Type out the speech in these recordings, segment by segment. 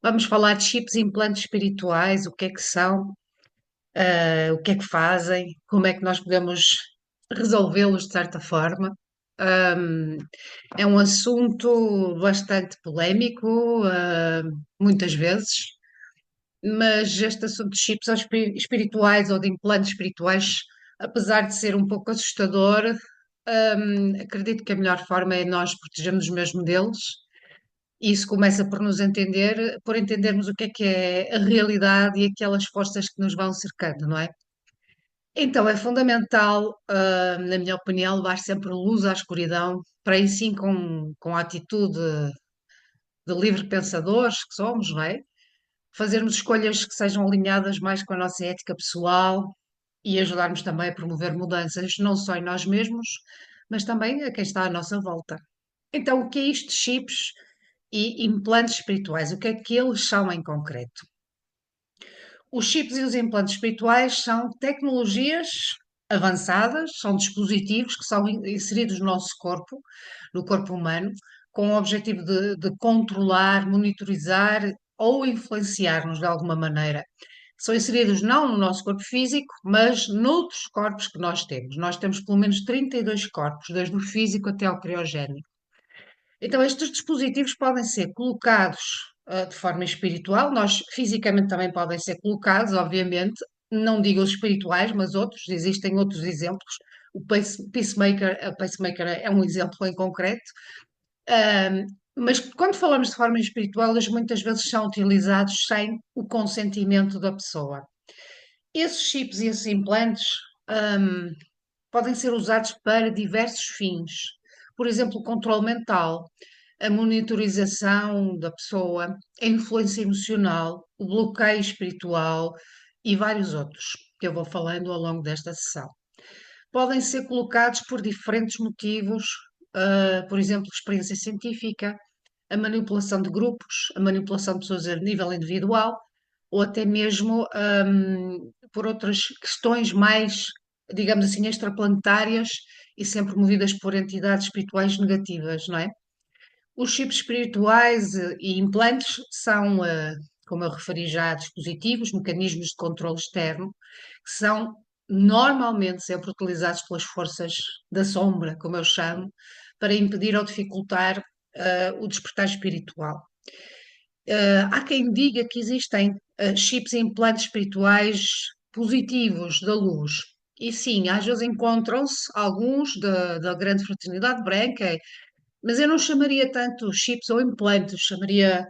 Vamos falar de chips e implantes espirituais, o que é que são, o que é que fazem, como é que nós podemos resolvê-los de certa forma. Ahm, É um assunto bastante polémico, muitas vezes, mas este assunto de chips ou espirituais ou de implantes espirituais, apesar de ser um pouco assustador, acredito que a melhor forma é nós protegermos mesmo deles. Isso começa por nos entender, por entendermos o que é a realidade e aquelas forças que nos vão cercando, não é? Então é fundamental, na minha opinião, levar sempre luz à escuridão, para aí sim com a atitude de livre pensadores que somos, não é? Fazermos escolhas que sejam alinhadas mais com a nossa ética pessoal e ajudarmos também a promover mudanças, não só em nós mesmos, mas também a quem está à nossa volta. Então, o que é isto de chips e implantes espirituais? O que é que eles são em concreto? Os chips e os implantes espirituais são tecnologias avançadas, são dispositivos que são inseridos no nosso corpo, no corpo humano, com o objetivo de controlar, monitorizar ou influenciar-nos de alguma maneira. São inseridos não no nosso corpo físico, mas noutros corpos que nós temos. Nós temos pelo menos 32 corpos, desde o físico até ao criogénico. Então, estes dispositivos podem ser colocados de forma espiritual, nós fisicamente também podem ser colocados, obviamente, não digo os espirituais, mas outros, existem outros exemplos. O pacemaker é um exemplo em concreto. Ahm, mas quando falamos de forma espiritual, eles muitas vezes são utilizados sem o consentimento da pessoa. Esses chips e esses implantes, ahm, podem ser usados para diversos fins. Por exemplo, o controle mental, a monitorização da pessoa, a influência emocional, o bloqueio espiritual e vários outros que eu vou falando ao longo desta sessão. Podem ser colocados por diferentes motivos, por exemplo, experiência científica, a manipulação de grupos, a manipulação de pessoas a nível individual, ou até mesmo por outras questões mais, digamos assim, extraplanetárias e sempre movidas por entidades espirituais negativas, não é? Os chips espirituais e implantes são, como eu referi já, dispositivos, mecanismos de controle externo, que são normalmente sempre utilizados pelas forças da sombra, como eu chamo, para impedir ou dificultar o despertar espiritual. Há quem diga que existem chips e implantes espirituais positivos da luz. E sim, às vezes encontram-se alguns da grande fraternidade branca, mas eu não chamaria tanto chips ou implantes, chamaria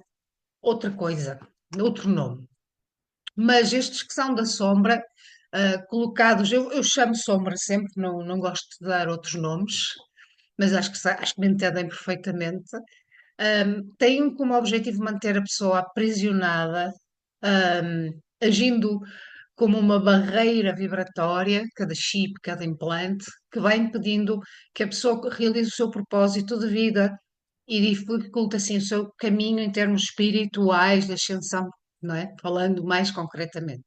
outra coisa, outro nome. Mas estes que são da sombra, colocados, eu chamo sombra sempre, não gosto de dar outros nomes, mas acho que me entendem perfeitamente. Têm como objetivo manter a pessoa aprisionada, agindo como uma barreira vibratória, cada chip, cada implante, que vai impedindo que a pessoa realize o seu propósito de vida e dificulta assim o seu caminho em termos espirituais de ascensão, não é? Falando mais concretamente.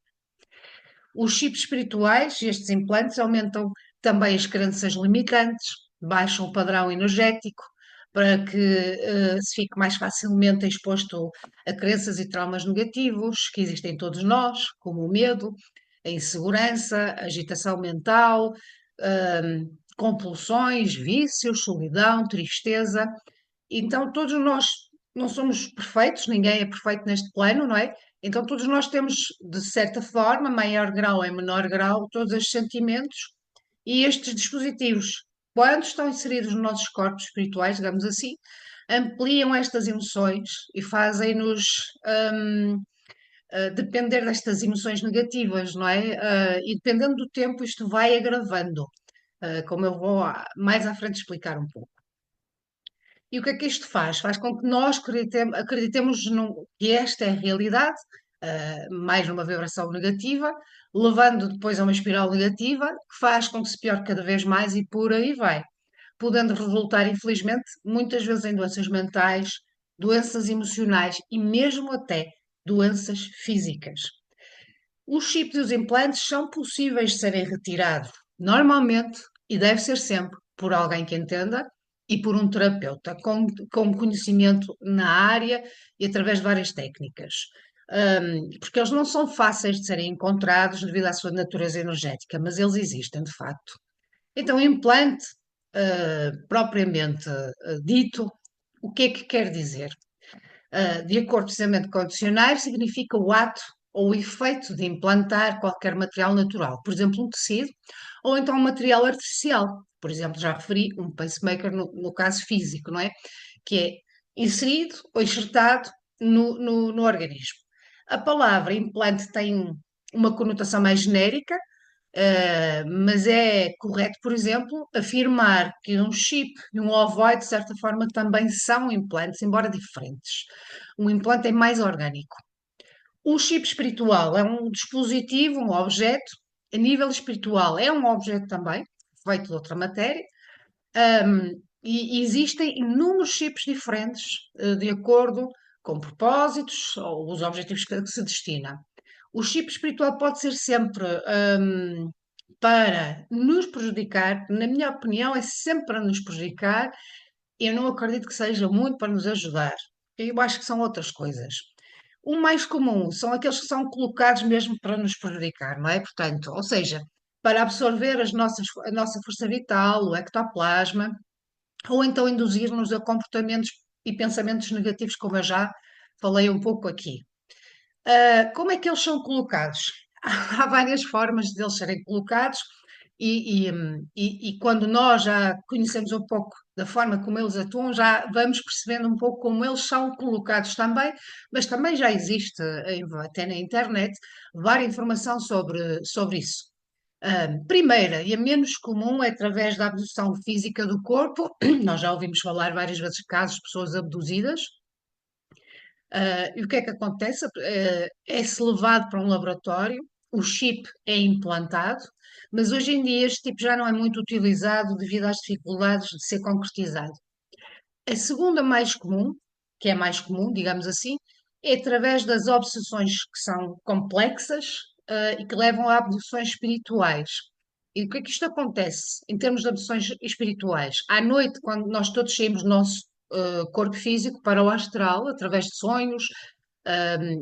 Os chips espirituais, estes implantes, aumentam também as crenças limitantes, baixam o padrão energético para que se fique mais facilmente exposto a crenças e traumas negativos que existem em todos nós, como o medo, a insegurança, a agitação mental, compulsões, vícios, solidão, tristeza. Então, todos nós não somos perfeitos, ninguém é perfeito neste plano, não é? Então, todos nós temos, de certa forma, maior grau em menor grau, todos estes sentimentos e estes dispositivos, quando estão inseridos nos nossos corpos espirituais, digamos assim, ampliam estas emoções e fazem-nos hum, depender destas emoções negativas, não é? E dependendo do tempo, isto vai agravando, como eu vou mais à frente explicar um pouco. E o que é que isto faz? Faz com que nós acreditemos que esta é a realidade, mais numa vibração negativa, levando depois a uma espiral negativa, que faz com que se piore cada vez mais e por aí vai, podendo resultar, infelizmente, muitas vezes em doenças mentais, doenças emocionais e mesmo até doenças físicas. Os chips e os implantes são possíveis de serem retirados, normalmente, e deve ser sempre, por alguém que entenda, e por um terapeuta com conhecimento na área e através de várias técnicas. Porque eles não são fáceis de serem encontrados devido à sua natureza energética, mas eles existem de facto. Então, implante, propriamente dito, o que é que quer dizer? De acordo precisamente com o dicionário, significa o ato ou o efeito de implantar qualquer material natural, por exemplo, um tecido, ou então um material artificial. Por exemplo, já referi um pacemaker no caso físico, não é? Que é inserido ou enxertado no organismo. A palavra implante tem uma conotação mais genérica, mas é correto, por exemplo, afirmar que um chip e um ovoide, de certa forma, também são implantes, embora diferentes. Um implante é mais orgânico. O chip espiritual é um dispositivo, um objeto. A nível espiritual, é um objeto também, feito de outra matéria. E existem inúmeros chips diferentes, de acordo com propósitos ou os objetivos que se destina. O chip espiritual pode ser sempre para nos prejudicar, na minha opinião, é sempre para nos prejudicar. Eu não acredito que seja muito para nos ajudar. Eu acho que são outras coisas. O mais comum são aqueles que são colocados mesmo para nos prejudicar, não é? Portanto, ou seja, para absorver a nossa força vital, o ectoplasma, ou então induzir-nos a comportamentos e pensamentos negativos, como eu já falei um pouco aqui. Como é que eles são colocados? Há várias formas de eles serem colocados, e quando nós já conhecemos um pouco da forma como eles atuam, já vamos percebendo um pouco como eles são colocados também, mas também já existe, até na internet, várias informação sobre isso. Primeira e a menos comum é através da abdução física do corpo. Nós já ouvimos falar várias vezes de casos de pessoas abduzidas. E o que é que acontece? É-se levado para um laboratório, o chip é implantado, mas hoje em dia este tipo já não é muito utilizado devido às dificuldades de ser concretizado. A segunda mais comum, que é mais comum, digamos assim, é através das obsessões que são complexas, e que levam a abduções espirituais. E o que é que isto acontece em termos de abduções espirituais? À noite, quando nós todos saímos do nosso corpo físico para o astral, através de sonhos,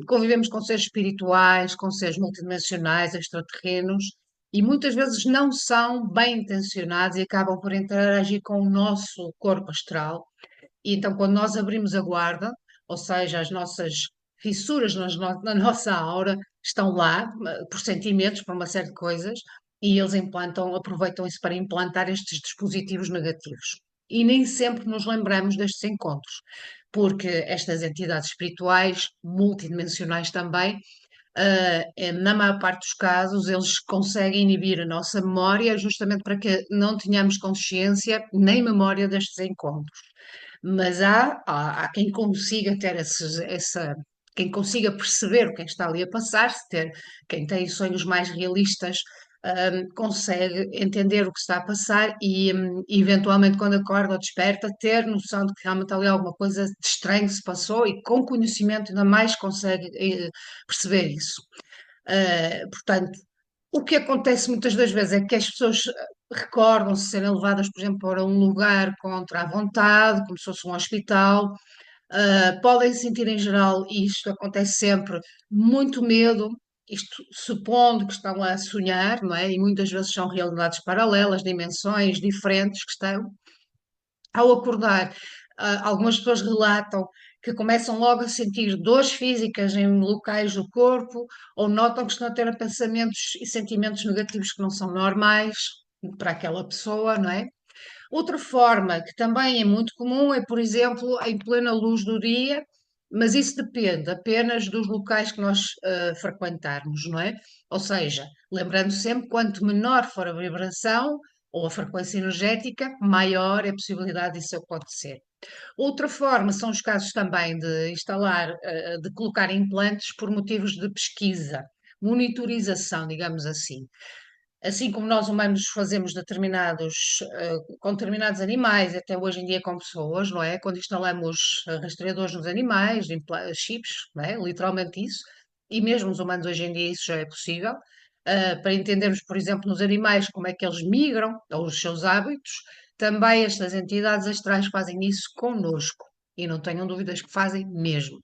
convivemos com seres espirituais, com seres multidimensionais, extraterrenos, e muitas vezes não são bem intencionados e acabam por interagir com o nosso corpo astral. E então, quando nós abrimos a guarda, ou seja, as nossas fissuras na nossa aura estão lá, por sentimentos, por uma série de coisas, e eles implantam, aproveitam isso para implantar estes dispositivos negativos. E nem sempre nos lembramos destes encontros, porque estas entidades espirituais, multidimensionais também, na maior parte dos casos, eles conseguem inibir a nossa memória justamente para que não tenhamos consciência nem memória destes encontros. Mas há quem consiga ter quem consiga perceber o que é que está ali a passar-se, quem tem sonhos mais realistas, consegue entender o que está a passar e eventualmente quando acorda ou desperta, ter noção de que realmente ali alguma coisa de estranho se passou e com conhecimento ainda mais consegue perceber isso. Portanto, o que acontece muitas das vezes é que as pessoas recordam-se serem levadas, por exemplo, para um lugar contra a vontade, como se fosse um hospital. Podem sentir em geral, e isto acontece sempre, muito medo, isto supondo que estão a sonhar, não é? E muitas vezes são realidades paralelas, dimensões diferentes que estão. Ao acordar, algumas pessoas relatam que começam logo a sentir dores físicas em locais do corpo, ou notam que estão a ter pensamentos e sentimentos negativos que não são normais para aquela pessoa, não é? Outra forma que também é muito comum é, por exemplo, em plena luz do dia, mas isso depende apenas dos locais que nós frequentarmos, não é? Ou seja, lembrando sempre, quanto menor for a vibração ou a frequência energética, maior é a possibilidade disso acontecer. Outra forma são os casos também de instalar, de colocar implantes por motivos de pesquisa, monitorização, digamos assim. Assim como nós humanos fazemos com determinados animais, até hoje em dia com pessoas, não é? Quando instalamos rastreadores nos animais, chips, não é? Literalmente isso, e mesmo os humanos hoje em dia isso já é possível, para entendermos, por exemplo, nos animais como é que eles migram, ou os seus hábitos, também estas entidades astrais fazem isso connosco e não tenham dúvidas que fazem mesmo.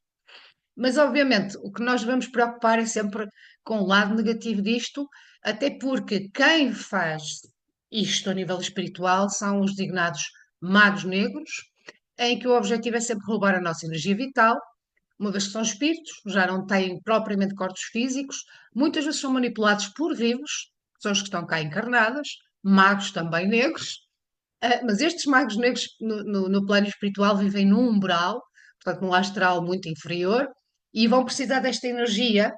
Mas, obviamente, o que nós devemos preocupar é sempre com o lado negativo disto, até porque quem faz isto a nível espiritual são os designados magos negros, em que o objetivo é sempre roubar a nossa energia vital, uma vez que são espíritos, já não têm propriamente corpos físicos, muitas vezes são manipulados por vivos, que são os que estão cá encarnados, magos também negros, mas estes magos negros no plano espiritual vivem num umbral, portanto num astral muito inferior, e vão precisar desta energia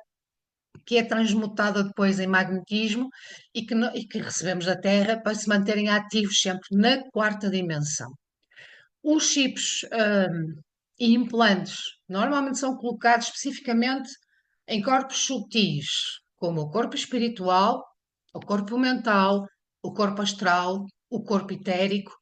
que é transmutada depois em magnetismo e que recebemos da Terra para se manterem ativos sempre na quarta dimensão. Os chips e implantes normalmente são colocados especificamente em corpos sutis, como o corpo espiritual, o corpo mental, o corpo astral, o corpo etérico,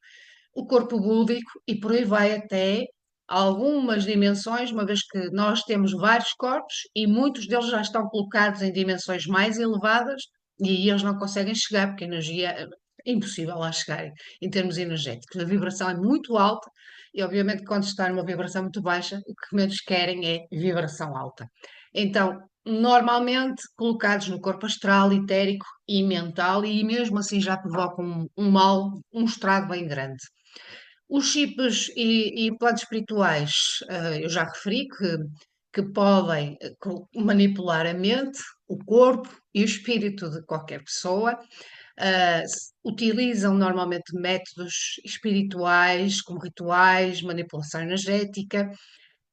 o corpo búdico e por aí vai até algumas dimensões, uma vez que nós temos vários corpos e muitos deles já estão colocados em dimensões mais elevadas e aí eles não conseguem chegar porque a energia é impossível lá chegarem em termos energéticos. A vibração é muito alta e obviamente quando está numa vibração muito baixa, o que menos querem é vibração alta. Então, normalmente colocados no corpo astral, etérico e mental, e mesmo assim já provocam um mal, um estrago bem grande. Os chips e implantes espirituais, eu já referi que podem manipular a mente, o corpo e o espírito de qualquer pessoa. Utilizam normalmente métodos espirituais, como rituais, manipulação energética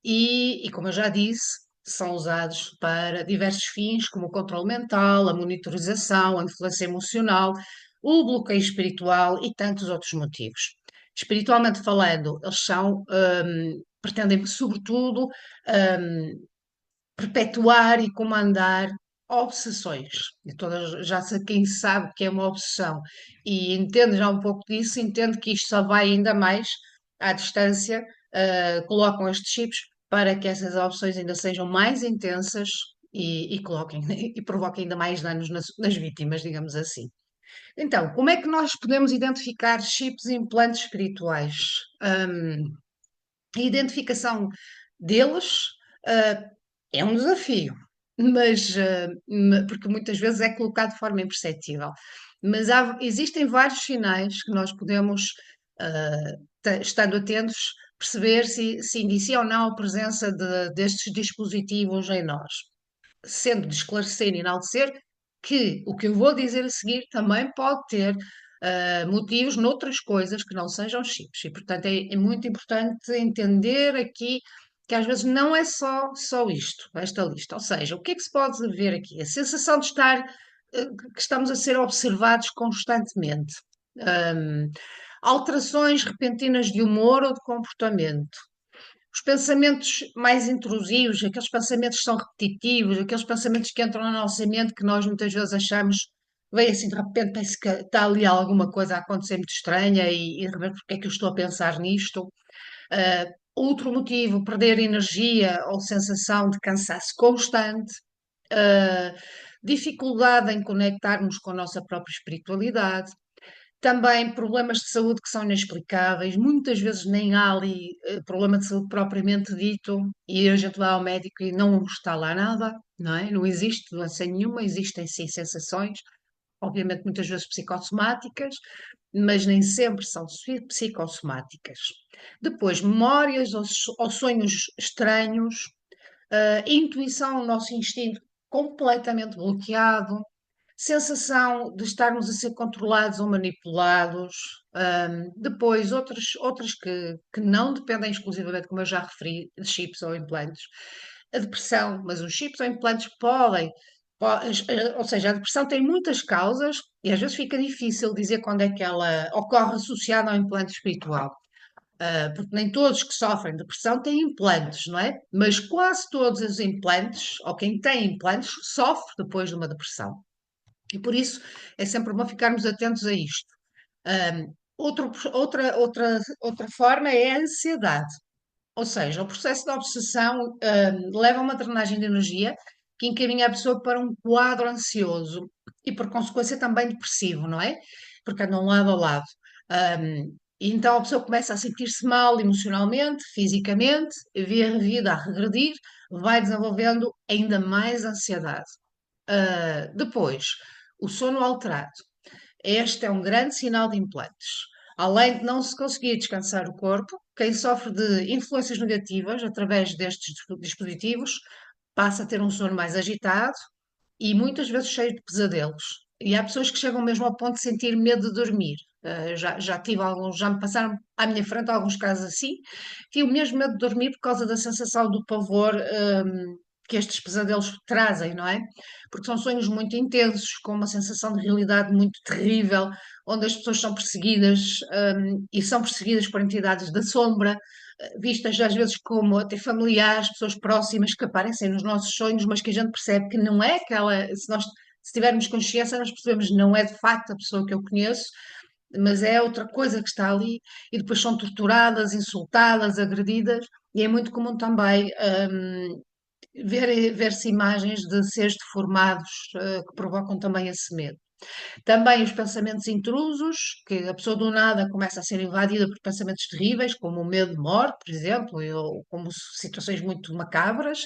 e, como eu já disse, são usados para diversos fins, como o controle mental, a monitorização, a influência emocional, o bloqueio espiritual e tantos outros motivos. Espiritualmente falando, eles pretendem, sobretudo, perpetuar e comandar obsessões. Já sei quem sabe que é uma obsessão e entende já um pouco disso, entende que isto só vai ainda mais à distância, colocam estes chips para que essas opções ainda sejam mais intensas e coloquem e provoquem ainda mais danos nas vítimas, digamos assim. Então, como é que nós podemos identificar chips e implantes espirituais? A identificação deles, é um desafio, mas porque muitas vezes é colocado de forma imperceptível. Mas existem vários sinais que nós podemos, estando atentos, perceber se indicia ou não a presença destes dispositivos em nós, sendo de esclarecer e enaltecer que o que eu vou dizer a seguir também pode ter motivos noutras coisas que não sejam chips. E, portanto, é muito importante entender aqui que às vezes não é só isto, esta lista. Ou seja, o que é que se pode ver aqui? A sensação de estar, que estamos a ser observados constantemente. Hum, Alterações repentinas de humor ou de comportamento, os pensamentos mais intrusivos, aqueles pensamentos que são repetitivos, aqueles pensamentos que entram na nossa mente que nós muitas vezes achamos, vem assim de repente, parece que está ali alguma coisa a acontecer muito estranha e de repente porque é que eu estou a pensar nisto? Outro motivo, perder energia ou sensação de cansaço constante, uh, dificuldade em conectarmos com a nossa própria espiritualidade, também problemas de saúde que são inexplicáveis, muitas vezes nem há ali problema de saúde propriamente dito, e a gente vai ao médico e não está lá nada, não é? Não existe doença nenhuma, existem sim sensações, obviamente muitas vezes psicossomáticas, mas nem sempre são psicossomáticas. Depois, memórias ou sonhos estranhos, intuição, o nosso instinto completamente bloqueado, sensação de estarmos a ser controlados ou manipulados. Depois, outras que não dependem exclusivamente, como eu já referi, de chips ou implantes. A depressão, mas os chips ou implantes ou seja, a depressão tem muitas causas e às vezes fica difícil dizer quando é que ela ocorre associada ao implante espiritual. Porque nem todos que sofrem depressão têm implantes, não é? Mas quase todos os implantes, ou quem tem implantes, sofre depois de uma depressão. E por isso é sempre bom ficarmos atentos a isto. Outra forma é a ansiedade, ou seja, o processo de obsessão leva a uma drenagem de energia que encaminha a pessoa para um quadro ansioso e, por consequência, também depressivo, não é? Porque andam lado a lado. E então a pessoa começa a sentir-se mal emocionalmente, fisicamente, vê a vida a regredir, vai desenvolvendo ainda mais ansiedade. Depois, o sono alterado. Este é um grande sinal de implantes. Além de não se conseguir descansar o corpo, quem sofre de influências negativas através destes dispositivos passa a ter um sono mais agitado e muitas vezes cheio de pesadelos. E há pessoas que chegam mesmo ao ponto de sentir medo de dormir. Já tive alguns, já me passaram à minha frente alguns casos assim, que o mesmo medo de dormir por causa da sensação do pavor, que estes pesadelos trazem, não é? Porque são sonhos muito intensos, com uma sensação de realidade muito terrível, onde as pessoas são perseguidas, e são perseguidas por entidades da sombra, vistas às vezes como até familiares, pessoas próximas que aparecem nos nossos sonhos, mas que a gente percebe que não é aquela, se tivermos consciência, nós percebemos que não é de facto a pessoa que eu conheço, mas é outra coisa que está ali, e depois são torturadas, insultadas, agredidas, e é muito comum também ver-se imagens de seres deformados, que provocam também esse medo. Também os pensamentos intrusos, que a pessoa do nada começa a ser invadida por pensamentos terríveis, como o medo de morte, por exemplo, ou como situações muito macabras.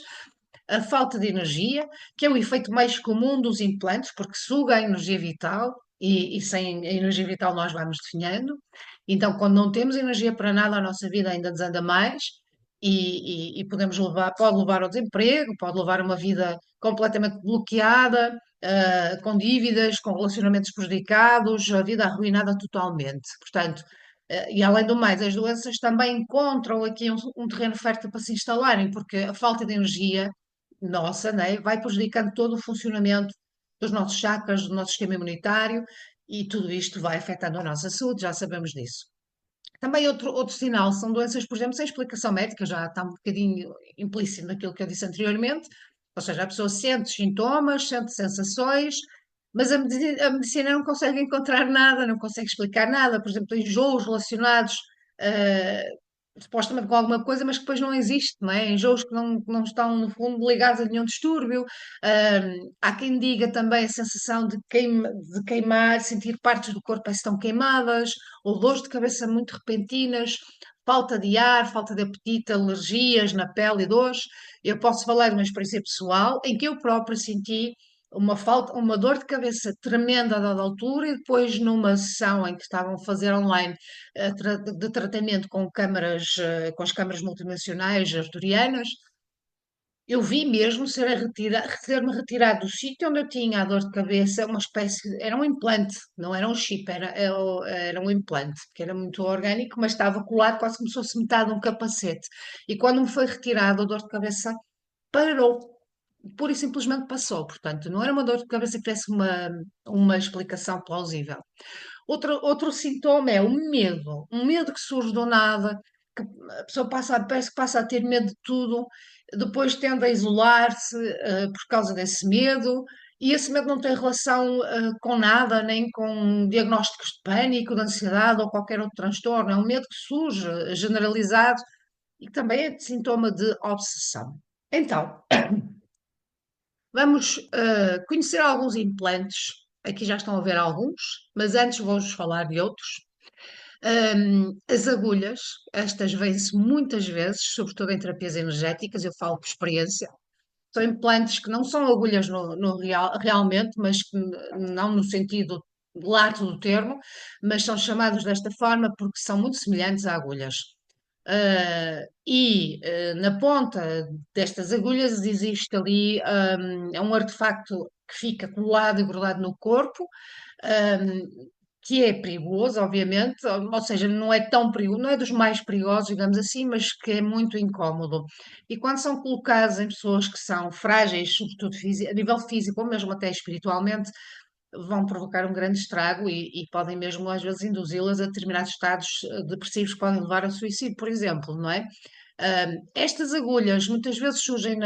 A falta de energia, que é o efeito mais comum dos implantes, porque suga a energia vital e sem a energia vital nós vamos definhando. Então, quando não temos energia para nada, a nossa vida ainda desanda mais e podemos levar, pode levar ao desemprego, pode levar a uma vida completamente bloqueada, com dívidas, com relacionamentos prejudicados, a vida arruinada totalmente. Portanto, e além do mais, as doenças também encontram aqui um terreno fértil para se instalarem, porque a falta de energia nossa, né, vai prejudicando todo o funcionamento dos nossos chakras, do nosso sistema imunitário, e tudo isto vai afetando a nossa saúde, já sabemos disso. Também outro sinal são doenças, por exemplo, sem explicação médica, já está um bocadinho implícito naquilo que eu disse anteriormente, ou seja, a pessoa sente sintomas, sente sensações, mas a medicina não consegue encontrar nada, não consegue explicar nada, por exemplo, enjoos relacionados, eh, supostamente com alguma coisa, mas que depois não existe, não é? Enjoos que não estão, no fundo, ligados a nenhum distúrbio. Há quem diga também a sensação de queimar, sentir partes do corpo que estão queimadas, ou dores de cabeça muito repentinas, falta de ar, falta de apetite, alergias na pele e dores. Eu posso falar de uma experiência pessoal em que eu própria senti uma dor de cabeça tremenda a dada altura e depois numa sessão em que estavam a fazer online de tratamento com câmaras, com as câmaras multidimensionais arturianas, eu vi mesmo ser-me retirado do sítio onde eu tinha a dor de cabeça, uma espécie, era um implante, não era um chip, era um implante, que era muito orgânico, mas estava colado quase como se fosse metade de um capacete. E quando me foi retirado a dor de cabeça, parou, pura e simplesmente passou. Portanto, não era uma dor de cabeça que tivesse uma explicação plausível. Outro sintoma é o medo, um medo que surge do nada, que a pessoa parece que passa a ter medo de tudo, depois tende a isolar-se, por causa desse medo, e esse medo não tem relação, com nada, nem com diagnósticos de pânico, de ansiedade ou qualquer outro transtorno. É um medo que surge, generalizado, e que também é de sintoma de obsessão. Então, vamos, conhecer alguns implantes. Aqui já estão a ver alguns, mas antes vou-vos falar de outros. As agulhas, estas vêm-se muitas vezes, sobretudo em terapias energéticas, eu falo por experiência. São implantes que não são agulhas realmente, mas que não no sentido lato do termo, mas são chamados desta forma porque são muito semelhantes a agulhas. Na ponta destas agulhas existe ali é um artefacto que fica colado e grudado no corpo, que é perigoso, obviamente, ou seja, não é tão perigoso, não é dos mais perigosos, digamos assim, mas que é muito incómodo. E quando são colocados em pessoas que são frágeis, sobretudo a nível físico ou mesmo até espiritualmente, vão provocar um grande estrago e podem mesmo às vezes induzi-las a determinados estados depressivos que podem levar ao suicídio, por exemplo, não é? Estas agulhas muitas vezes surgem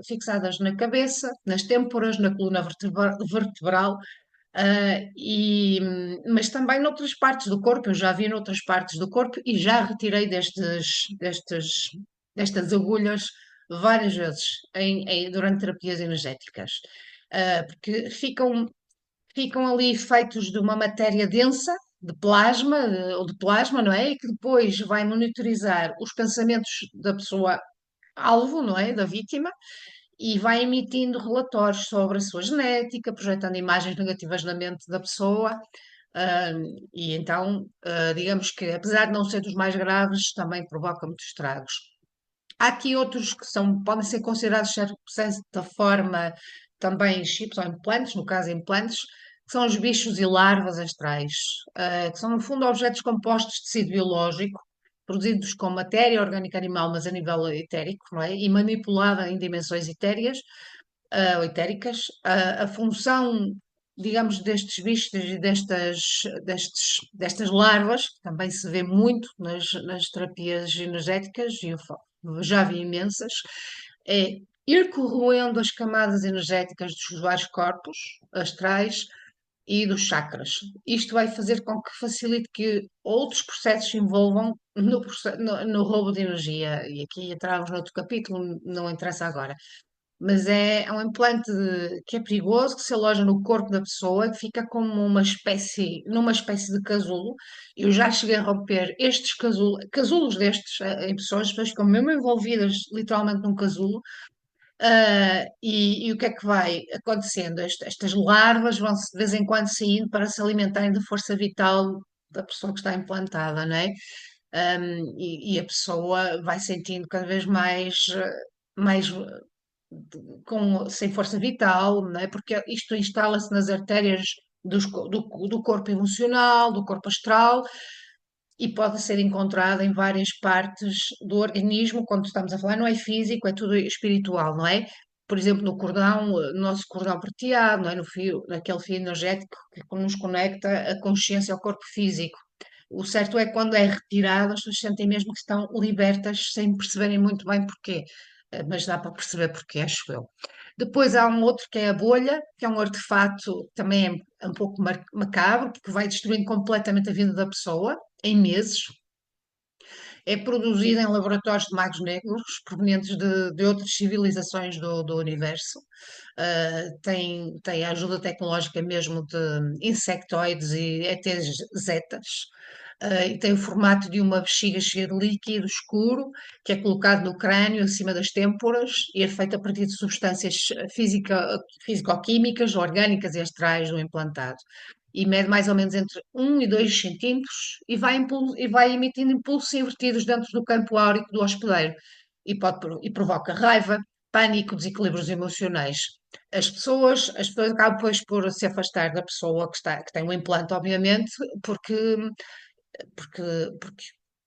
fixadas na cabeça, nas têmporas, na coluna vertebral, mas também noutras partes do corpo. Eu já vi noutras partes do corpo e já retirei destas agulhas várias vezes durante terapias energéticas. Porque ficam ali feitos de uma matéria densa, de plasma, ou de plasma, não é? E que depois vai monitorizar os pensamentos da pessoa alvo, não é? Da vítima, e vai emitindo relatórios sobre a sua genética, projetando imagens negativas na mente da pessoa. ah, e então, digamos que, apesar de não ser dos mais graves, também provoca muitos estragos. Há aqui outros que podem ser considerados, de certa forma, também chips ou implantes, no caso implantes, que são os bichos e larvas astrais, que são, no fundo, objetos compostos de tecido biológico, produzidos com matéria orgânica animal, mas a nível etérico, não é? E manipulada em dimensões etéreas, ou etéricas. A função, digamos, destes bichos e destas larvas, que também se vê muito nas terapias energéticas, e eu já vi imensas, é ir corroendo as camadas energéticas dos vários corpos astrais e dos chakras. Isto vai fazer com que facilite que outros processos se envolvam no roubo de energia. E aqui entramos noutro capítulo, não interessa agora. Mas é um implante que é perigoso, que se aloja no corpo da pessoa, que fica como numa espécie de casulo. Eu já cheguei a romper estes casulos destes em pessoas, pessoas que ficam mesmo envolvidas literalmente num casulo. E o que é que vai acontecendo? Estas larvas vão-se de vez em quando saindo para se alimentarem da força vital da pessoa que está implantada, não é? E a pessoa vai sentindo cada vez mais sem força vital, não é? Porque isto instala-se nas artérias do corpo emocional, do corpo astral, e pode ser encontrada em várias partes do organismo. Quando estamos a falar, não é físico, é tudo espiritual, não é? Por exemplo, no cordão, no nosso cordão prateado, não é? No fio, naquele fio energético que nos conecta a consciência ao corpo físico. O certo é que quando é retirado, as pessoas sentem mesmo que estão libertas sem perceberem muito bem porquê. Mas dá para perceber porquê, acho eu. Depois há um outro que é a bolha, que é um artefato também é um pouco macabro, porque vai destruindo completamente a vida da pessoa em meses. É produzida em laboratórios de magos negros, provenientes de outras civilizações do universo. Tem a ajuda tecnológica mesmo de insectoides e ETs zetas. E tem o formato de uma bexiga cheia de líquido escuro, que é colocado no crânio, acima das têmporas, e é feito a partir de substâncias físico-químicas, orgânicas e astrais do implantado. E mede mais ou menos entre 1 e 2 centímetros e vai emitindo impulsos invertidos dentro do campo áurico do hospedeiro e provoca raiva, pânico, desequilíbrios emocionais. As pessoas acabam depois por se afastar da pessoa que tem o implante, obviamente, porque porque, porque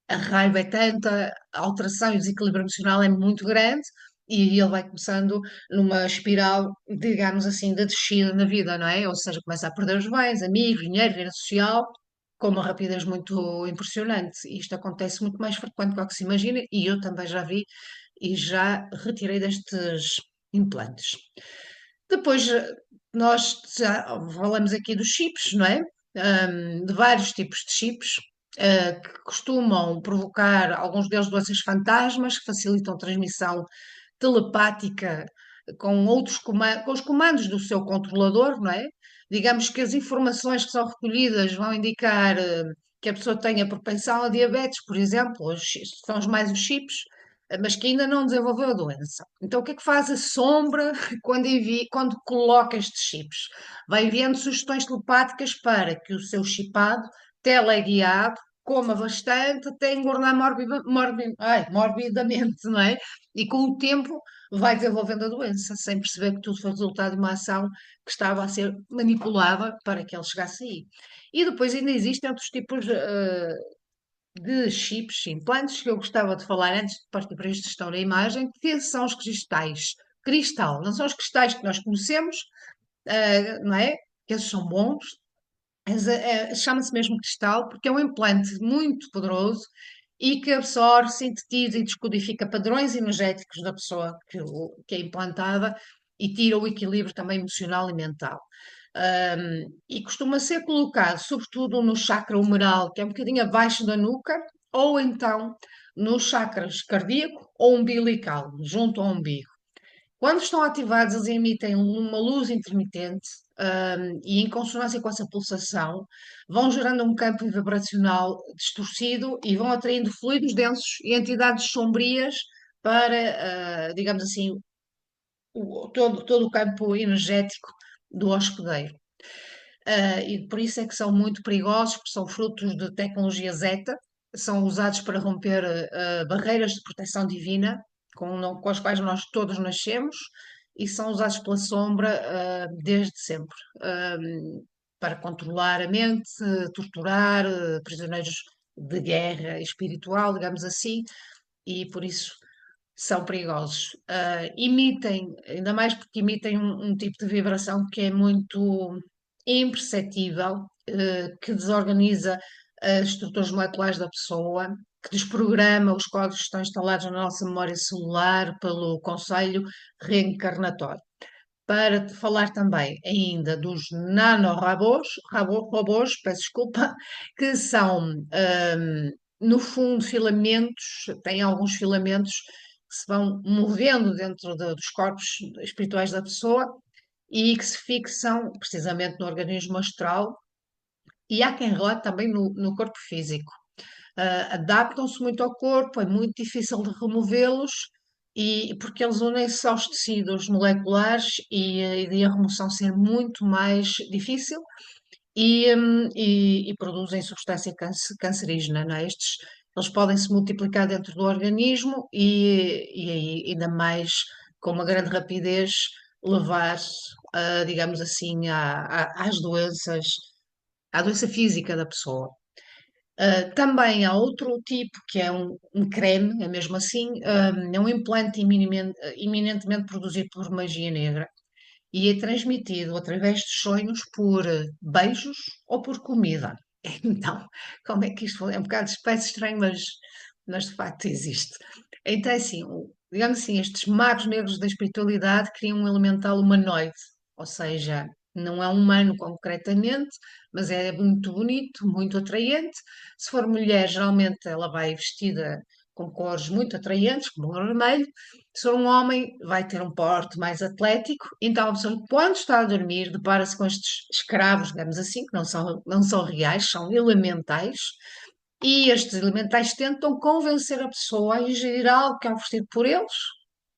a raiva é tanta, a alteração e o desequilíbrio emocional é muito grande e ele vai começando numa espiral, digamos assim, de descida na vida, não é? Ou seja, começa a perder os bens, amigos, dinheiro, vida social, com uma rapidez muito impressionante. E isto acontece muito mais frequente do que se imagina e eu também já vi e já retirei destes implantes. Depois, nós já falamos aqui dos chips, não é? De vários tipos de chips, que costumam provocar, alguns deles, doenças fantasmas, que facilitam a transmissão telepática com os comandos do seu controlador, não é? Digamos que as informações que são recolhidas vão indicar que a pessoa tenha propensão a diabetes, por exemplo, são mais os chips, mas que ainda não desenvolveu a doença. Então, o que é que faz a sombra quando coloca estes chips? Vai enviando sugestões telepáticas para que o seu chipado, teleguiado, coma bastante até engordar morbidamente, não é? E com o tempo vai desenvolvendo a doença, sem perceber que tudo foi resultado de uma ação que estava a ser manipulada para que ele chegasse aí. E depois ainda existem outros tipos de chips, implantes, que eu gostava de falar antes de partir para esta questão da imagem, que são os cristais. Cristal, não são os cristais que nós conhecemos, não é? Que esses são bons, chama-se mesmo cristal porque é um implante muito poderoso e que absorve, sintetiza e descodifica padrões energéticos da pessoa que é implantada e tira o equilíbrio também emocional e mental. E costuma ser colocado, sobretudo no chakra humeral, que é um bocadinho abaixo da nuca, ou então nos chakras cardíaco ou umbilical, junto ao umbigo. Quando estão ativados, eles emitem uma luz intermitente, e em consonância com essa pulsação, vão gerando um campo vibracional distorcido e vão atraindo fluidos densos e entidades sombrias para, digamos assim, todo o campo energético do hospedeiro. E por isso é que são muito perigosos, porque são frutos de tecnologia Zeta, são usados para romper barreiras de proteção divina com as quais nós todos nascemos e são usados pela sombra desde sempre, para controlar a mente, torturar prisioneiros de guerra espiritual, digamos assim, e por isso são perigosos. Emitem, ainda mais porque emitem um tipo de vibração que é muito imperceptível, que desorganiza as estruturas moleculares da pessoa, que desprograma os códigos que estão instalados na nossa memória celular pelo conselho reencarnatório. Para te falar também ainda dos nanorobôs, robôs, peço desculpa, que são, no fundo, filamentos, têm alguns filamentos que se vão movendo dentro dos corpos espirituais da pessoa e que se fixam precisamente no organismo astral e há quem relate também no corpo físico. Adaptam-se muito ao corpo, é muito difícil de removê-los e porque eles unem-se aos tecidos moleculares e a remoção ser muito mais difícil e produzem substância cancerígena, não é? Eles podem se multiplicar dentro do organismo e ainda mais com uma grande rapidez levar, digamos assim, às doenças, à doença física da pessoa. Também há outro tipo, que é um creme, é mesmo assim, é um implante eminentemente produzido por magia negra e é transmitido através de sonhos por beijos ou por comida. Então, como é que isto é um bocado de espécie estranho, mas de facto existe. Então, é assim, digamos assim, estes magos negros da espiritualidade criam um elemental humanoide, ou seja, não é humano concretamente, mas é muito bonito, muito atraente. Se for mulher, geralmente ela vai vestida com cores muito atraentes, como o vermelho. Se for um homem, vai ter um porte mais atlético. Então, a pessoa, quando está a dormir, depara-se com estes escravos, digamos assim, que não são reais, são elementais. E estes elementais tentam convencer a pessoa a ingerir algo que é oferecido por eles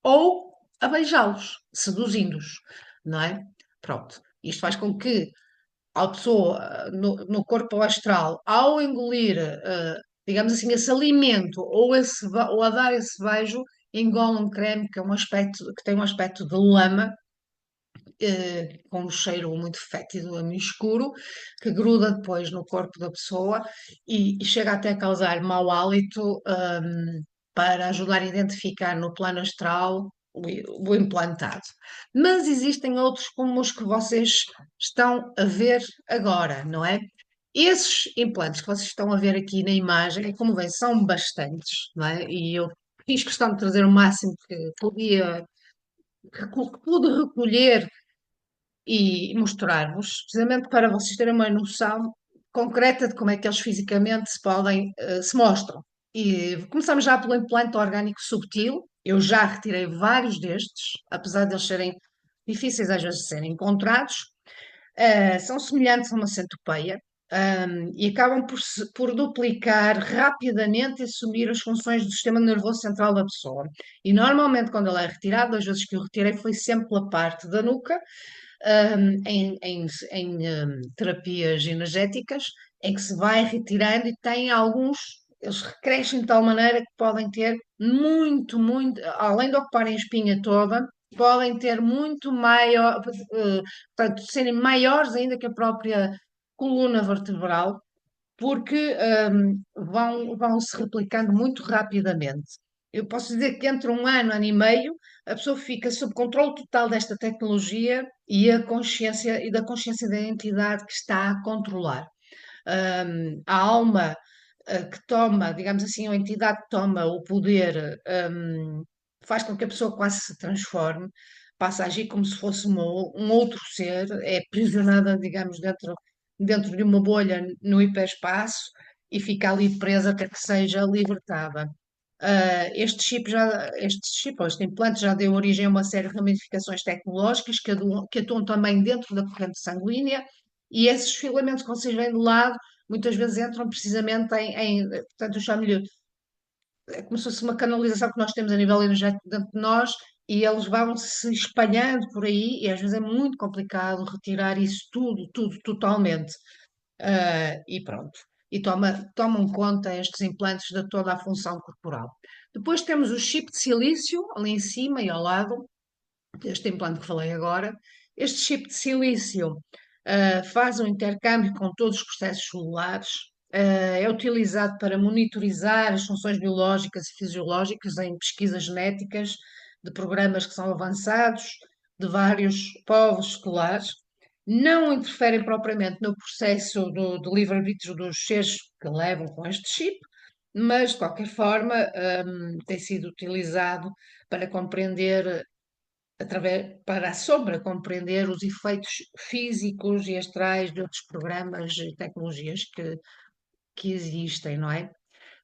ou a beijá-los, seduzindo-os, não é? Pronto. Isto faz com que a pessoa, no corpo astral, ao engolir, digamos assim, esse alimento ou a dar esse beijo, engole um creme que tem um aspecto de lama, com um cheiro muito fétido, a meio escuro, que gruda depois no corpo da pessoa e chega até a causar mau hálito, para ajudar a identificar no plano astral o implantado. Mas existem outros como os que vocês estão a ver agora, não é? Esses implantes que vocês estão a ver aqui na imagem, como vêem, são bastantes, não é? E eu fiz questão de trazer o máximo que pude recolher e mostrar-vos, precisamente para vocês terem uma noção concreta de como é que eles fisicamente se mostram. E começamos já pelo implante orgânico subtil. Eu já retirei vários destes, apesar de eles serem difíceis às vezes de serem encontrados. São semelhantes a uma centopeia, e acabam por duplicar rapidamente e assumir as funções do sistema nervoso central da pessoa. E normalmente, quando ele é retirado, as vezes que eu retirei foi sempre pela parte da nuca, em terapias energéticas, em que se vai retirando e tem alguns, eles crescem de tal maneira que podem ter muito, muito, além de ocuparem a espinha toda, podem ter muito maior, portanto, serem maiores ainda que a própria coluna vertebral, porque vão se replicando muito rapidamente. Eu posso dizer que entre um ano e meio, a pessoa fica sob controle total desta tecnologia e da consciência da entidade que está a controlar. A alma que toma, digamos assim, a entidade que toma o poder, faz com que a pessoa quase se transforme, passa a agir como se fosse um outro ser, é aprisionada, digamos, dentro de uma bolha no hiperespaço e fica ali presa até que seja libertada. Ou este implante já deu origem a uma série de ramificações tecnológicas que atuam também dentro da corrente sanguínea, e esses filamentos que vocês veem de lado muitas vezes entram precisamente portanto, eu chamo-lhe, é como se fosse uma canalização que nós temos a nível energético dentro de nós, e eles vão se espalhando por aí, e às vezes é muito complicado retirar isso tudo, totalmente. E pronto. E tomam conta estes implantes de toda a função corporal. Depois temos o chip de silício, ali em cima e ao lado, deste implante que falei agora. Este chip de silício faz um intercâmbio com todos os processos celulares, é utilizado para monitorizar as funções biológicas e fisiológicas em pesquisas genéticas de programas que são avançados de vários povos escolares. Não interferem propriamente no processo do livre-arbítrio dos seres que levam com este chip, mas de qualquer forma tem sido utilizado para compreender para a sombra compreender os efeitos físicos e astrais de outros programas e tecnologias que existem, não é?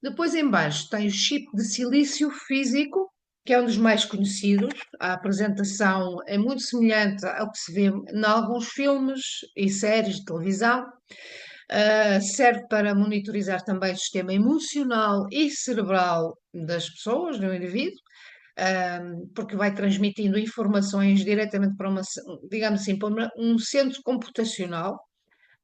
Depois, em baixo, tem o chip de silício físico, que é um dos mais conhecidos. A apresentação é muito semelhante ao que se vê em alguns filmes e séries de televisão. Serve para monitorizar também o sistema emocional e cerebral das pessoas, do indivíduo, porque vai transmitindo informações diretamente para digamos assim, para um centro computacional,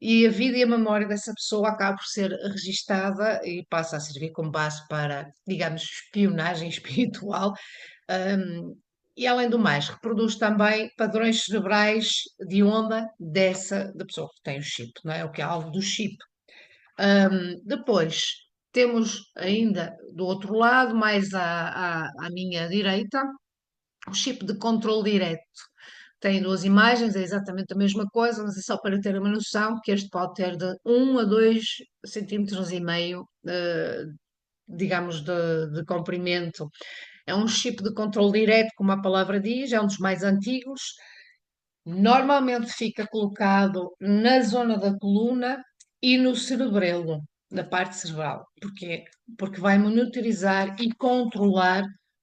e a vida e a memória dessa pessoa acaba por ser registada e passa a servir como base para, digamos, espionagem espiritual. E além do mais, reproduz também padrões cerebrais de onda da pessoa que tem o chip, não é? O que é alvo do chip. Depois temos ainda do outro lado, mais à minha direita, o chip de controle direto. Tem duas imagens, é exatamente a mesma coisa, mas é só para ter uma noção que este pode ter de 1 a 2,5 cm, digamos, de comprimento. É um chip de controle direto, como a palavra diz, é um dos mais antigos. Normalmente fica colocado na zona da coluna e no cerebelo, na parte cerebral. Porquê? Porque vai monitorizar e controlar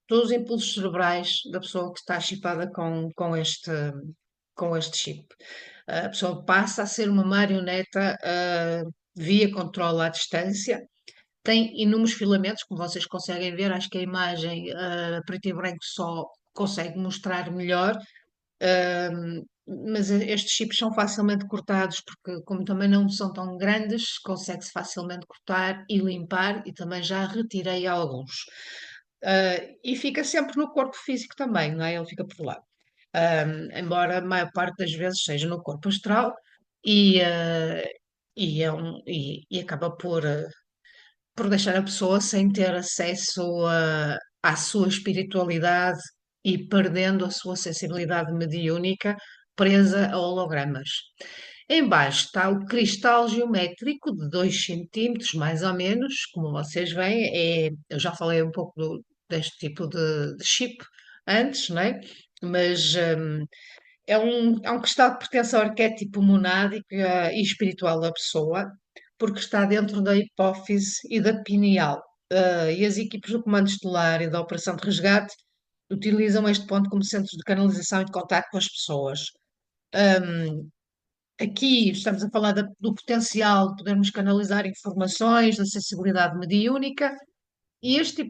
todos os impulsos cerebrais da pessoa que está chipada com este chip. A pessoa passa a ser uma marioneta via controle à distância. Tem inúmeros filamentos, como vocês conseguem ver, acho que a imagem preto e branco só consegue mostrar melhor. Mas estes chips são facilmente cortados porque, como também não são tão grandes, consegue-se facilmente cortar e limpar, e também já retirei alguns. E fica sempre no corpo físico também, não é? Ele fica por lá. Embora a maior parte das vezes seja no corpo astral, e, ah, e acaba por deixar a pessoa sem ter acesso à sua espiritualidade e perdendo a sua sensibilidade mediúnica, presa a hologramas. Em baixo está o cristal geométrico de 2 centímetros, mais ou menos, como vocês veem. Eu já falei um pouco deste tipo de chip antes, não é? Mas é um cristal que pertence ao arquétipo monádico e espiritual da pessoa, porque está dentro da hipófise e da pineal. E as equipes do Comando Estelar e da Operação de Resgate utilizam este ponto como centro de canalização e de contacto com as pessoas. Aqui estamos a falar do potencial de podermos canalizar informações, da sensibilidade mediúnica, e este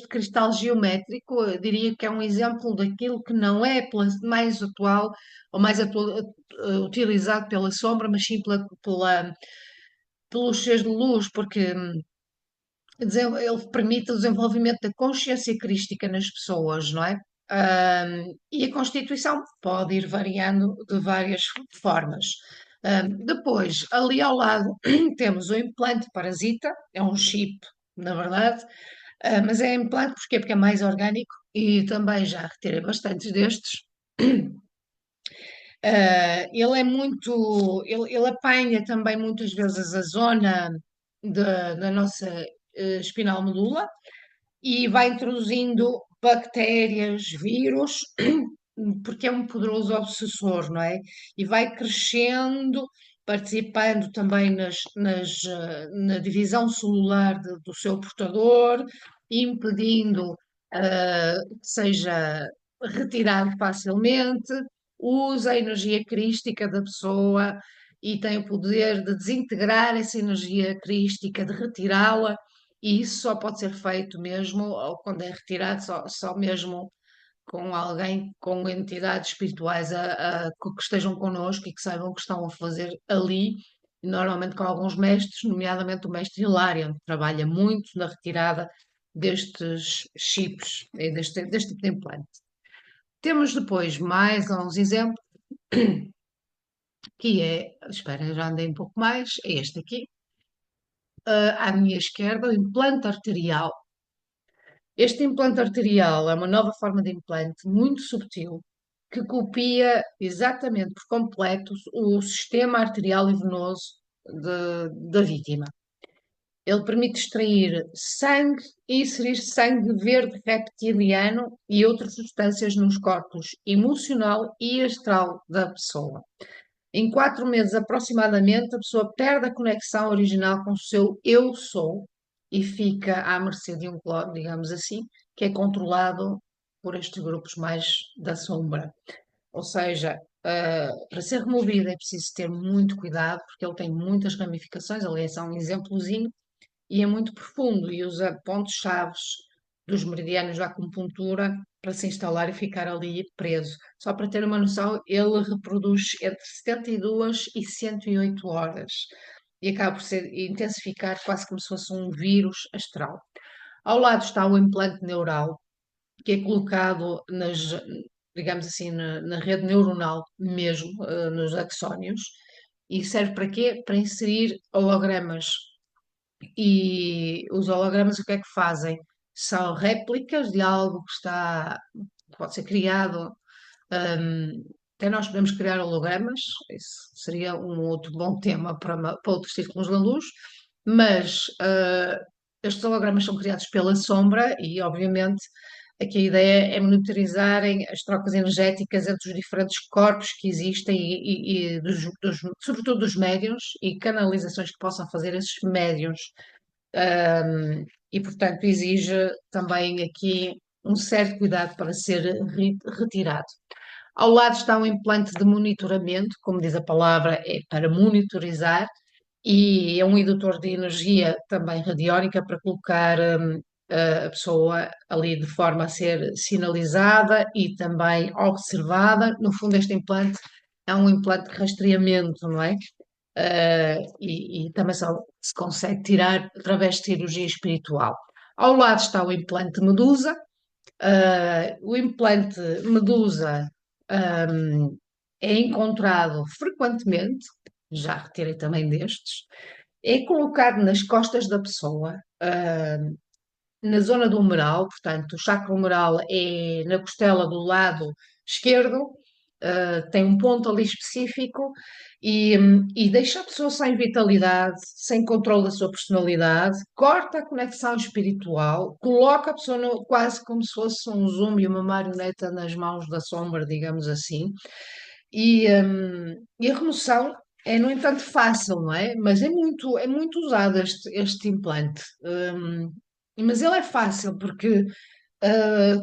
cristal geométrico, eu diria que é um exemplo daquilo que não é mais atual ou mais utilizado pela sombra, mas sim pelos seres de luz, porque ele permite o desenvolvimento da consciência crística nas pessoas, não é? E a constituição pode ir variando de várias formas. Depois, ali ao lado, temos o implante parasita, é um chip, na verdade, mas é implante porquê? Porque é mais orgânico e também já retirei bastantes destes. Ele é muito, ele apanha também muitas vezes a zona da nossa espinal medula e vai introduzindo bactérias, vírus, porque é um poderoso obsessor, não é? E vai crescendo, participando também na divisão celular do seu portador impedindo que seja retirado facilmente, usa a energia crística da pessoa e tem o poder de desintegrar essa energia crística, de retirá-la, e isso só pode ser feito mesmo, ou quando é retirado, só mesmo com alguém, com entidades espirituais que estejam connosco e que saibam o que estão a fazer ali, e normalmente com alguns mestres, nomeadamente o mestre Hilarion, que trabalha muito na retirada destes chips, deste tipo de implante. Temos depois mais uns exemplos, que é, espera, já andei um pouco mais, é este aqui, à minha esquerda, o implante arterial. Este implante arterial é uma nova forma de implante muito subtil que copia exatamente por completo o sistema arterial e venoso da vítima. Ele permite extrair sangue e inserir sangue verde reptiliano e outras substâncias nos corpos emocional e astral da pessoa. Em 4 meses aproximadamente, a pessoa perde a conexão original com o seu eu sou e fica à mercê de um clone, digamos assim, que é controlado por estes grupos mais da sombra. Ou seja, para ser removido é preciso ter muito cuidado, porque ele tem muitas ramificações. Aliás, é um exemplozinho e é muito profundo e usa pontos-chaves dos meridianos da acupuntura para se instalar e ficar ali preso. Só para ter uma noção, ele reproduz entre 72 e 108 horas e acaba por ser intensificar quase como se fosse um vírus astral. Ao lado está o implante neural, que é colocado digamos assim, na rede neuronal mesmo, nos axónios, e serve para quê? Para inserir hologramas, e os hologramas o que é que fazem? São réplicas de algo que pode ser criado. Até nós podemos criar hologramas, isso seria um outro bom tema para outros círculos da luz, mas estes hologramas são criados pela sombra e, obviamente, aqui a ideia é monitorizarem as trocas energéticas entre os diferentes corpos que existem e sobretudo dos médiuns e canalizações que possam fazer esses médiuns. E, portanto, exige também aqui um certo cuidado para ser retirado. Ao lado está um implante de monitoramento, como diz a palavra, é para monitorizar, e é um indutor de energia também radiónica para colocar a pessoa ali de forma a ser sinalizada e também observada. No fundo, este implante é um implante de rastreamento, não é? E também só se consegue tirar através de cirurgia espiritual. Ao lado está o implante Medusa. O implante Medusa é encontrado frequentemente, já retirei também destes, é colocado nas costas da pessoa, na zona do humeral, portanto, o chakra humeral é na costela do lado esquerdo, tem um ponto ali específico e deixa a pessoa sem vitalidade, sem controle da sua personalidade, corta a conexão espiritual, coloca a pessoa quase como se fosse um zumbi, uma marioneta nas mãos da sombra, digamos assim, e a remoção é, no entanto, fácil, não é? Mas é muito usado este implante. Mas ele é fácil porque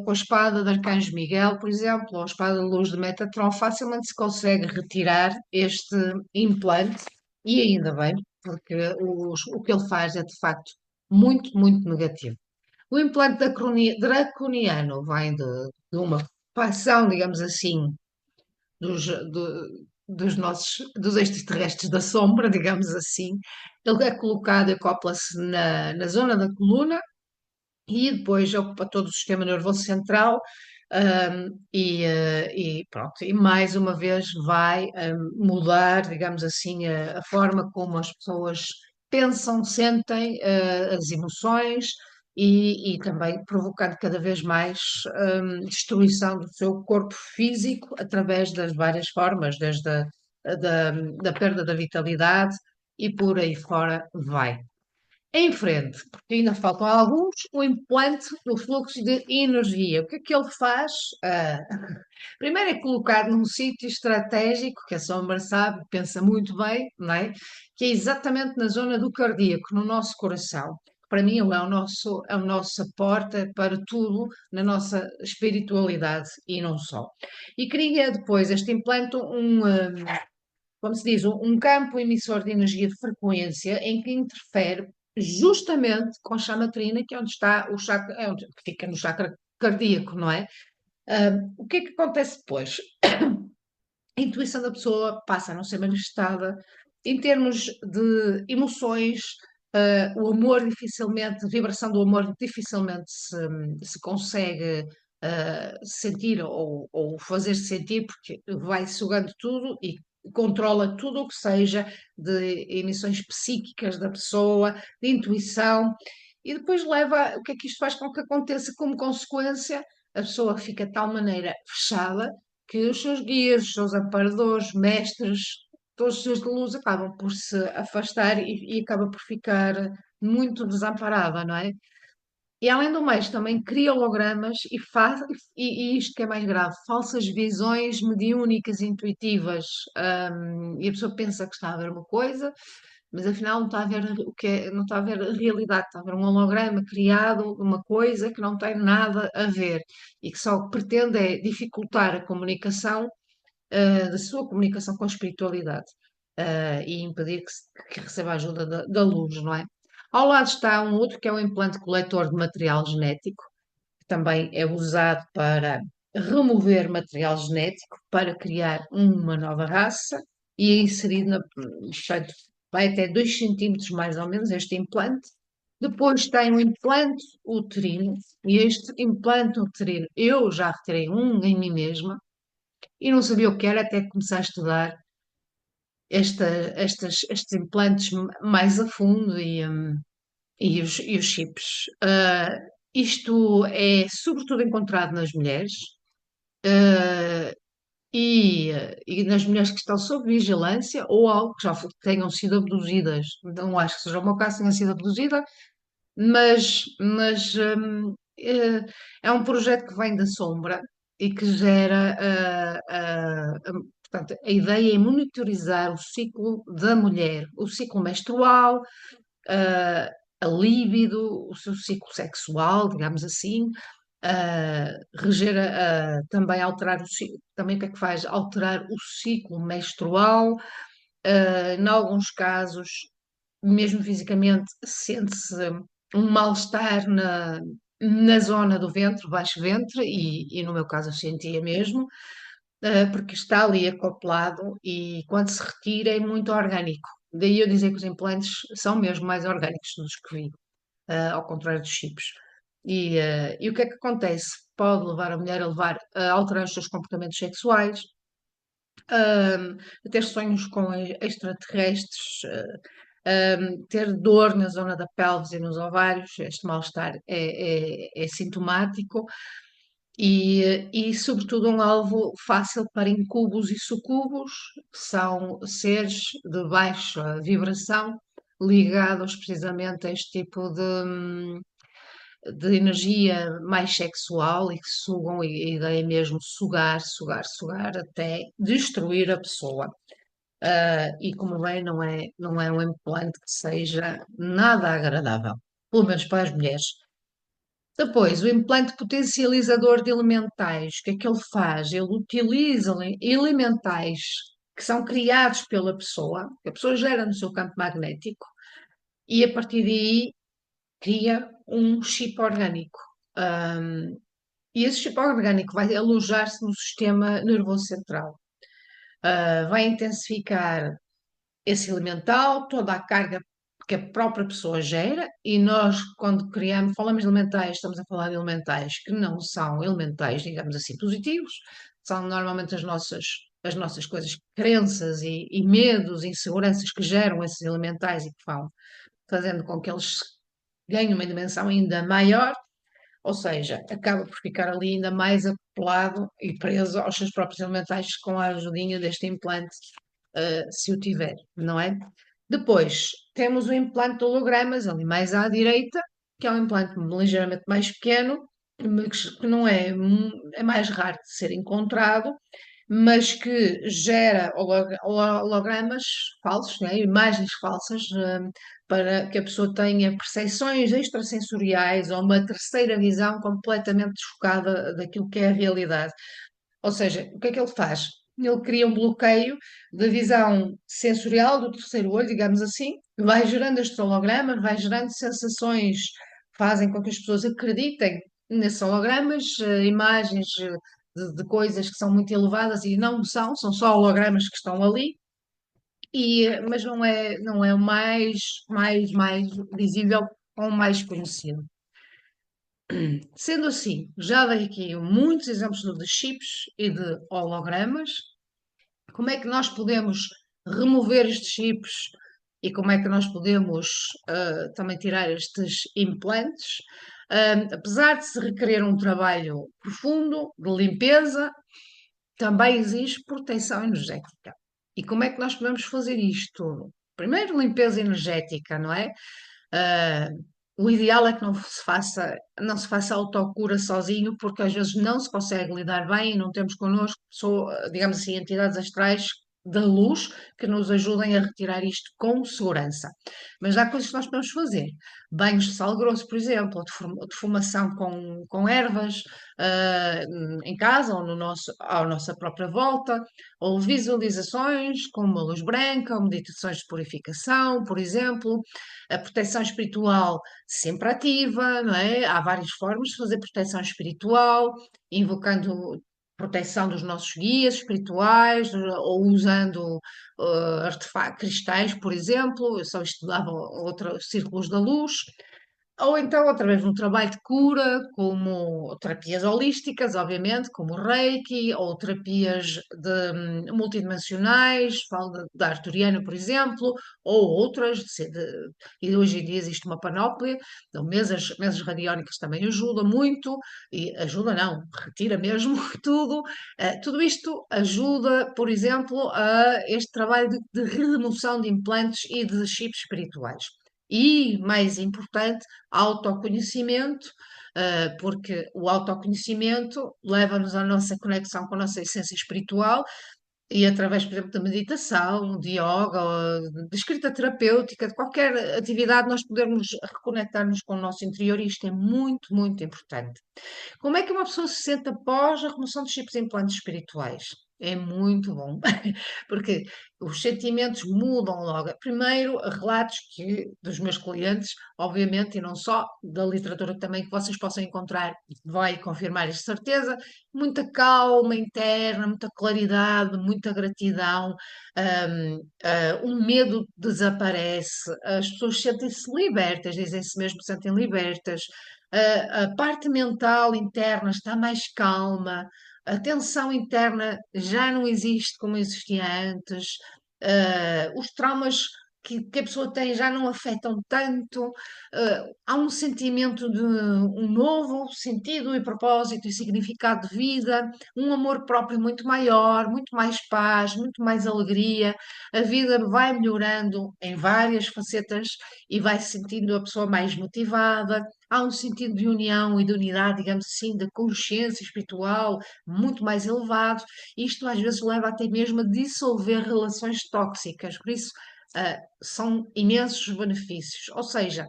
com a espada de Arcanjo Miguel, por exemplo, ou a espada de luz de Metatron, facilmente se consegue retirar este implante, e ainda bem, porque o que ele faz é de facto muito, muito negativo. O implante draconiano vem de uma facção, digamos assim, dos, dos extraterrestres da sombra, digamos assim. Ele é colocado e acopla-se na zona da coluna e depois ocupa todo o sistema nervoso central. E pronto, e mais uma vez vai mudar, digamos assim, a forma como as pessoas pensam, sentem, as emoções e também provocando cada vez mais destruição do seu corpo físico através das várias formas, desde da perda da vitalidade e por aí fora vai. Em frente, porque ainda faltam alguns, o implante do fluxo de energia. O que ele faz? Primeiro é colocar num sítio estratégico, que a sombra sabe, pensa muito bem, não é? Que é exatamente na zona do cardíaco, no nosso coração. para mim ele é o nosso aporte para tudo na nossa espiritualidade e não só. E cria depois este implante como se diz, um campo emissor de energia de frequência em que interfere justamente com a chama trina, que é onde está o chakra, é onde que fica no chakra cardíaco, não é? O que é que acontece depois? A intuição da pessoa passa a não ser manifestada em termos de emoções, o amor dificilmente, a vibração do amor dificilmente se consegue sentir ou fazer sentir, porque vai sugando tudo e controla tudo o que seja de emissões psíquicas da pessoa, de intuição, e depois leva, o que é que isto faz com que aconteça como consequência? A pessoa fica de tal maneira fechada que os seus guias, os seus amparadores, mestres, todos os seus de luz acabam por se afastar e acaba por ficar muito desamparada, não é? E além do mais, também cria hologramas e isto que é mais grave, falsas visões mediúnicas intuitivas. E a pessoa pensa que está a ver uma coisa, mas afinal não está a ver o que é, não está a ver a realidade, está a ver um holograma criado de uma coisa que não tem nada a ver e que só pretende é dificultar a comunicação, da sua comunicação com a espiritualidade, e impedir que receba a ajuda da luz, não é? Ao lado está um outro que é o implante coletor de material genético, que também é usado para remover material genético para criar uma nova raça e é inserido portanto, vai até 2 centímetros mais ou menos este implante. Depois tem o implante uterino, e este implante uterino eu já retirei um em mim mesma e não sabia o que era até começar a estudar estes implantes mais a fundo e os chips. Isto é sobretudo encontrado nas mulheres, uh, e nas mulheres que estão sob vigilância ou algo que já tenham sido abduzidas. Não acho que seja o meu caso, tenha sido abduzida, mas é um projeto que vem da sombra e que gera, portanto, a ideia é monitorizar o ciclo da mulher, o ciclo menstrual, ah, a líbido, o seu ciclo sexual, digamos assim, reger, também alterar também o que é que faz? Alterar o ciclo menstrual, em alguns casos mesmo fisicamente, sente-se um mal-estar na zona do ventre, baixo ventre, e no meu caso eu sentia mesmo, porque está ali acoplado e quando se retira é muito orgânico. Daí eu dizer que os implantes são mesmo mais orgânicos dos que vi, ao contrário dos chips. E o que é que acontece? Pode levar a mulher a alterar os seus comportamentos sexuais, a ter sonhos com extraterrestres, ter dor na zona da pelvis e nos ovários, este mal-estar é sintomático e, sobretudo, um alvo fácil para incubos e sucubos, que são seres de baixa vibração ligados precisamente a este tipo de energia mais sexual e que sugam, e a ideia é mesmo sugar, sugar, sugar até destruir a pessoa. E como bem, não é um implante que seja nada agradável, pelo menos para as mulheres. Depois, o implante potencializador de elementais, o que é que ele faz? Ele utiliza elementais que são criados pela pessoa, que a pessoa gera no seu campo magnético, e a partir daí cria um chip orgânico. E esse chip orgânico vai alojar-se no sistema nervoso central. Vai intensificar esse elemental, toda a carga que a própria pessoa gera, e nós, quando criamos, falamos de elementais, estamos a falar de elementais que não são elementais, digamos assim, positivos, são normalmente as nossas coisas, crenças e medos, inseguranças que geram esses elementais e que vão fazendo com que eles ganhem uma dimensão ainda maior, ou seja, acaba por ficar ali ainda mais acoplado e preso aos seus próprios elementais com a ajudinha deste implante, se o tiver, não é? Depois temos o implante de hologramas ali mais à direita, que é um implante ligeiramente mais pequeno, mas que não é, é mais raro de ser encontrado, mas que gera hologramas falsos, né? Imagens falsas, para que a pessoa tenha percepções extrasensoriais ou uma terceira visão completamente desfocada daquilo que é a realidade. Ou seja, o que é que ele faz? Ele cria um bloqueio da visão sensorial do terceiro olho, digamos assim, vai gerando estes hologramas, vai gerando sensações que fazem com que as pessoas acreditem nesses hologramas, imagens de coisas que são muito elevadas e não são só hologramas que estão ali, mas não é o mais visível ou o mais conhecido. Sendo assim, já dei aqui muitos exemplos de chips e de hologramas. Como é que nós podemos remover estes chips e como é que nós podemos também tirar estes implantes? Apesar de se requerer um trabalho profundo de limpeza, também existe proteção energética. E como é que nós podemos fazer isto? Primeiro, limpeza energética, não é? Ah, o ideal é que não se faça autocura sozinho, porque às vezes não se consegue lidar bem e não temos connosco, digamos assim, entidades astrais da luz que nos ajudem a retirar isto com segurança. Mas há coisas que nós podemos fazer. Banhos de sal grosso, por exemplo, ou defumação com ervas, ah, em casa ou à nossa própria volta, ou visualizações com uma luz branca, ou meditações de purificação, por exemplo. A proteção espiritual sempre ativa, não é? Há várias formas de fazer proteção espiritual, invocando proteção dos nossos guias espirituais, ou usando artefactos cristais, por exemplo. Eu só estudava outros círculos da luz. Ou então, através de um trabalho de cura, como terapias holísticas, obviamente, como o Reiki, ou terapias multidimensionais, falo da arturiana, por exemplo, ou outras, e hoje em dia existe uma panóplia, então mesas radiónicas também ajudam muito, e ajuda não, retira mesmo tudo. Tudo isto ajuda, por exemplo, a este trabalho de remoção de implantes e de chips espirituais. E, mais importante, autoconhecimento, porque o autoconhecimento leva-nos à nossa conexão com a nossa essência espiritual e através, por exemplo, da meditação, de yoga, ou de escrita terapêutica, de qualquer atividade, nós podemos reconectar-nos com o nosso interior e isto é muito, muito importante. Como é que uma pessoa se sente após a remoção dos chips e implantes espirituais? É muito bom, porque os sentimentos mudam logo. Primeiro, relatos dos meus clientes, obviamente, e não só, da literatura também que vocês possam encontrar, vai confirmar isto de certeza, muita calma interna, muita claridade, muita gratidão, o medo desaparece, as pessoas sentem-se libertas, dizem-se mesmo que se sentem libertas, a parte mental interna está mais calma, a tensão interna já não existe como existia antes, os traumas que a pessoa tem já não afetam tanto, há um sentimento de um novo sentido e propósito e significado de vida, um amor próprio muito maior, muito mais paz, muito mais alegria. A vida vai melhorando em várias facetas e vai se sentindo a pessoa mais motivada. Há um sentido de união e de unidade, digamos assim, de consciência espiritual muito mais elevado. Isto às vezes leva até mesmo a dissolver relações tóxicas, por isso são imensos benefícios. Ou seja,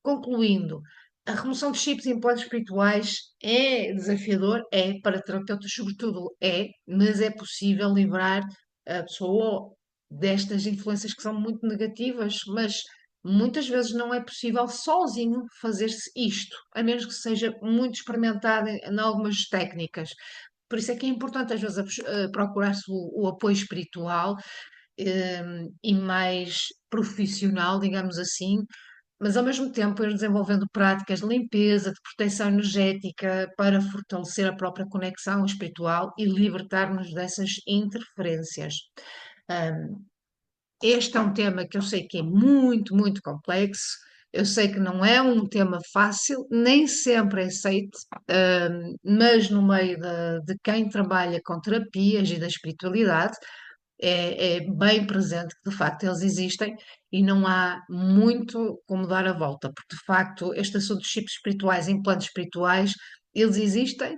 concluindo, a remoção de chips e implantes espirituais é desafiador, é, para terapeutas sobretudo é, mas é possível livrar a pessoa destas influências que são muito negativas, mas muitas vezes não é possível sozinho fazer-se isto, a menos que seja muito experimentado em algumas técnicas. Por isso é que é importante às vezes procurar-se o apoio espiritual e mais profissional, digamos assim, mas ao mesmo tempo ir desenvolvendo práticas de limpeza, de proteção energética para fortalecer a própria conexão espiritual e libertar-nos dessas interferências. Um, Este é um tema que eu sei que é muito, muito complexo. Eu sei que não é um tema fácil, nem sempre é aceito, mas no meio de quem trabalha com terapias e da espiritualidade, é bem presente que de facto eles existem e não há muito como dar a volta, porque de facto este assunto de chips espirituais, implantes espirituais, eles existem,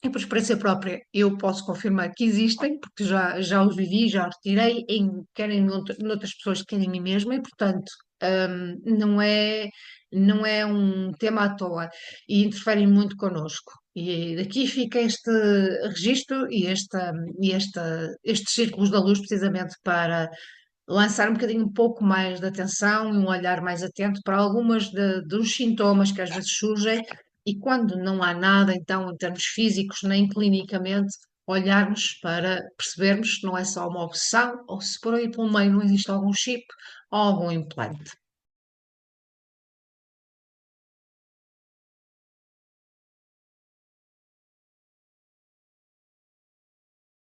E por experiência própria, eu posso confirmar que existem, porque já os vivi, já retirei, quer noutras pessoas, quer em mim mesma, e portanto, não é um tema à toa e interferem muito connosco. E daqui fica este registro estes círculos da luz, precisamente para lançar um bocadinho um pouco mais de atenção e um olhar mais atento para algumas dos sintomas que às vezes surgem e quando não há nada, então, em termos físicos nem clinicamente, olharmos para percebermos se não é só uma obsessão ou se por aí pelo meio não existe algum chip ou algum implante.